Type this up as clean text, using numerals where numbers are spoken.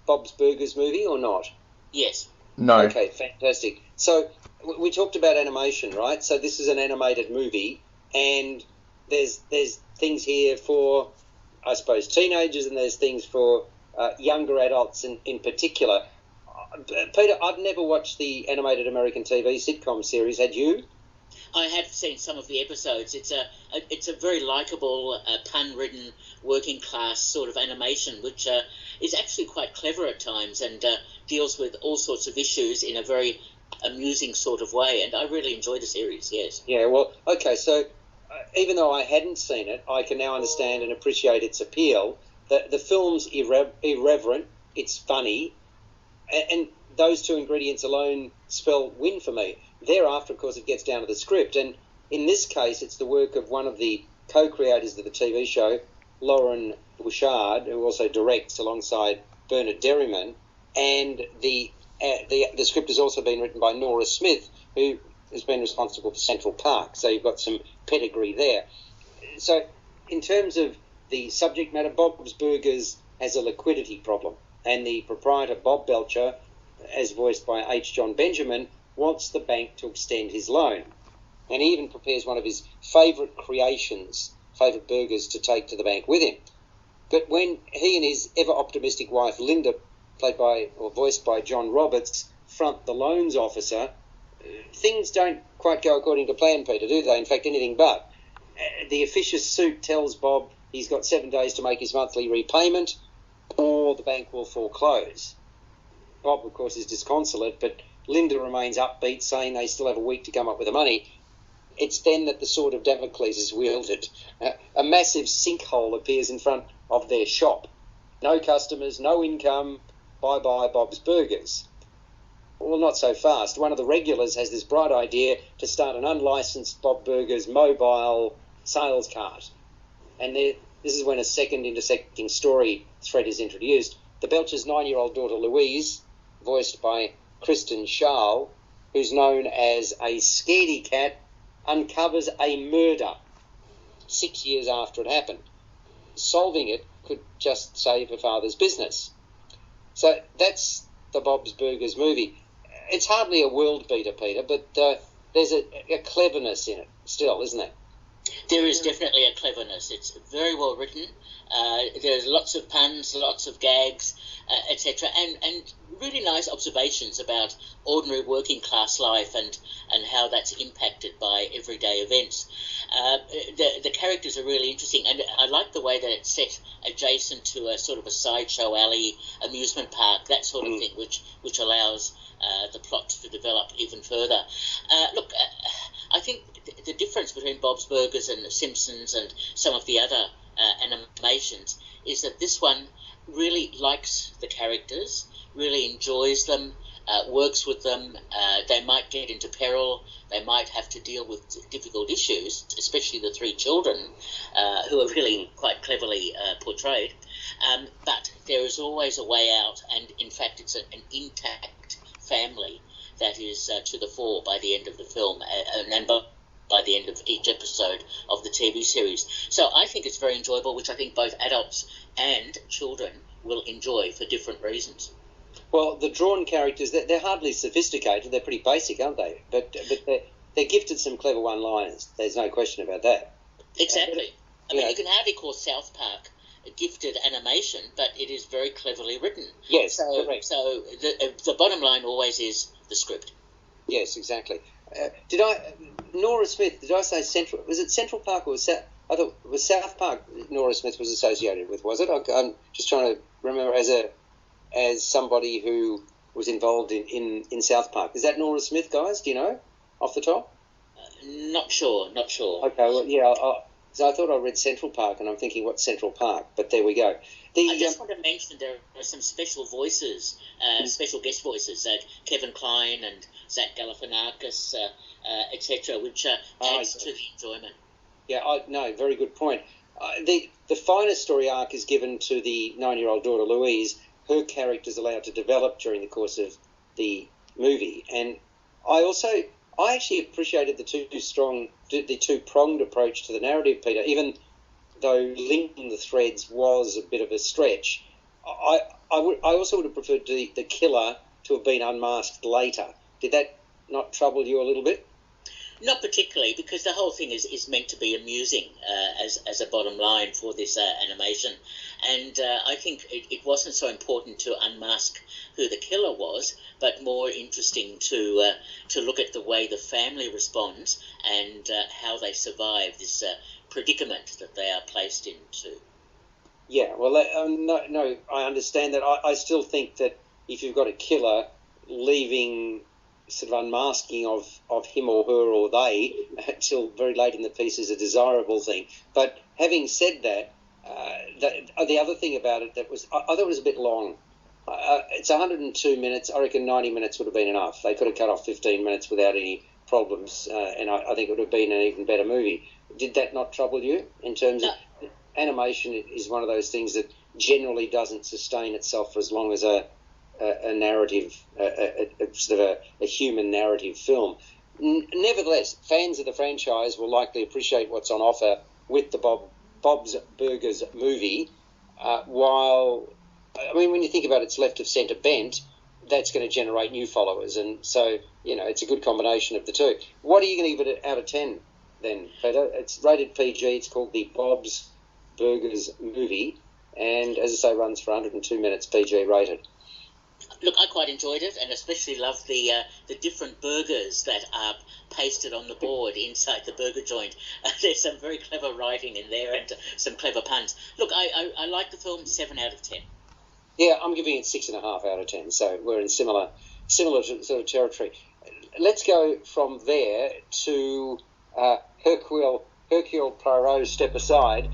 Bob's Burgers movie or not? Yes. No. Okay, fantastic. So we talked about animation, right? So this is an animated movie, and there's things here for, I suppose, teenagers, and there's things for younger adults in particular. Peter, I've never watched the animated American TV sitcom series. Had you? I have seen some of the episodes. It's a very likeable, pun-ridden, working-class sort of animation, which is actually quite clever at times and deals with all sorts of issues in a very amusing sort of way. And I really enjoy the series, yes. Yeah, well, okay, so even though I hadn't seen it, I can now understand and appreciate its appeal. The film's irreverent, it's funny, and those two ingredients alone spell win for me. Thereafter, of course, it gets down to the script, and in this case, it's the work of one of the co-creators of the TV show, Lauren Bouchard, who also directs alongside Bernard Derriman, and the script has also been written by Nora Smith, who has been responsible for Central Park, so you've got some pedigree there. So, in terms of the subject matter, Bob's Burgers has a liquidity problem, and the proprietor, Bob Belcher, as voiced by H. John Benjamin, wants the bank to extend his loan. And he even prepares one of his favourite burgers to take to the bank with him. But when he and his ever-optimistic wife, Linda, voiced by John Roberts, front the loans officer, things don't quite go according to plan, Peter, do they? In fact, anything but. The officious suit tells Bob he's got 7 days to make his monthly repayment, or the bank will foreclose. Bob, of course, is disconsolate, but Linda remains upbeat, saying they still have a week to come up with the money. It's then that the sword of Damocles is wielded. A massive sinkhole appears in front of their shop. No customers, no income, bye-bye Bob's Burgers. Well, not so fast. One of the regulars has this bright idea to start an unlicensed Bob Burgers mobile sales cart. And this is when a second intersecting story thread is introduced. The Belcher's 9-year-old daughter Louise, voiced by Kristen Schaal, who's known as a scaredy cat, uncovers a murder 6 years after it happened. Solving it could just save her father's business. So that's the Bob's Burgers movie. It's hardly a world beater, Peter, but there's a cleverness in it still, isn't there? There is definitely a cleverness. It's very well written. There's lots of puns, lots of gags, etc., and really nice observations about ordinary working class life and how that's impacted by everyday events. The characters are really interesting, and I like the way that it's set adjacent to a sort of a sideshow alley, amusement park, that sort of thing, which allows the plot to develop even further. I think the difference between Bob's Burgers and The Simpsons and some of the other animations is that this one really likes the characters, really enjoys them, works with them. They might get into peril. They might have to deal with difficult issues, especially the three children, who are really quite cleverly portrayed. But there is always a way out, and in fact it's an intact family that is to the fore by the end of the film, and by the end of each episode of the TV series. So I think it's very enjoyable, which I think both adults and children will enjoy for different reasons. Well, the drawn characters, they're hardly sophisticated. They're pretty basic, aren't they? But they're gifted some clever one-liners. There's no question about that. Exactly. I mean, you can hardly call South Park a gifted animation, but it is very cleverly written. Yes, so, correct. So the bottom line always is the script. Yes, exactly. Nora Smith, did I say Central? Was it Central Park or was South? I thought it was South Park Nora Smith was associated with, was it? I'm just trying to remember as somebody who was involved in South Park. Is that Nora Smith, guys? Do you know off the top? Not sure. Okay, well, yeah, so I thought I read Central Park, and I'm thinking, what's Central Park? But there we go. I just want to mention there are some special voices, special guest voices, Kevin Kline and Zach Galifianakis, etc., which adds to the enjoyment. Yeah, no, very good point. The finest story arc is given to the 9-year-old daughter Louise. Her character's allowed to develop during the course of the movie, and I actually appreciated the two-pronged approach to the narrative, Peter. Even though linking the threads was a bit of a stretch, I also would have preferred the killer to have been unmasked later. Did that not trouble you a little bit? Not particularly, because the whole thing is meant to be amusing as a bottom line for this animation. And I think it wasn't so important to unmask who the killer was, but more interesting to look at the way the family responds and how they survive this predicament that they are placed into. Yeah, well, no, I understand that. I still think that if you've got a killer, leaving sort of unmasking of him or her or they until very late in the piece is a desirable thing. But having said that, the other thing about it that was, I thought it was a bit long. It's 102 minutes. I reckon 90 minutes would have been enough. They could have cut off 15 minutes without any problems, and I think it would have been an even better movie. Did that not trouble you in terms of animation? Is one of those things that generally doesn't sustain itself for as long as a narrative, sort of a human narrative film. Nevertheless, fans of the franchise will likely appreciate what's on offer with the Bob's Burgers movie. While, I mean, when you think about its left of centre bent, that's going to generate new followers, and so it's a good combination of the two. What are you going to give it out of 10 then, Peter? It's rated PG. It's called the Bob's Burgers movie, and as I say, runs for 102 minutes, PG rated. Look, I quite enjoyed it, and especially loved the different burgers that are pasted on the board inside the burger joint. There's some very clever writing in there and some clever puns. Look, I like the film. 7 out of 10. Yeah, I'm giving it 6.5 out of 10. So we're in similar sort of territory. Let's go from there to Hercule Poirot Step Aside,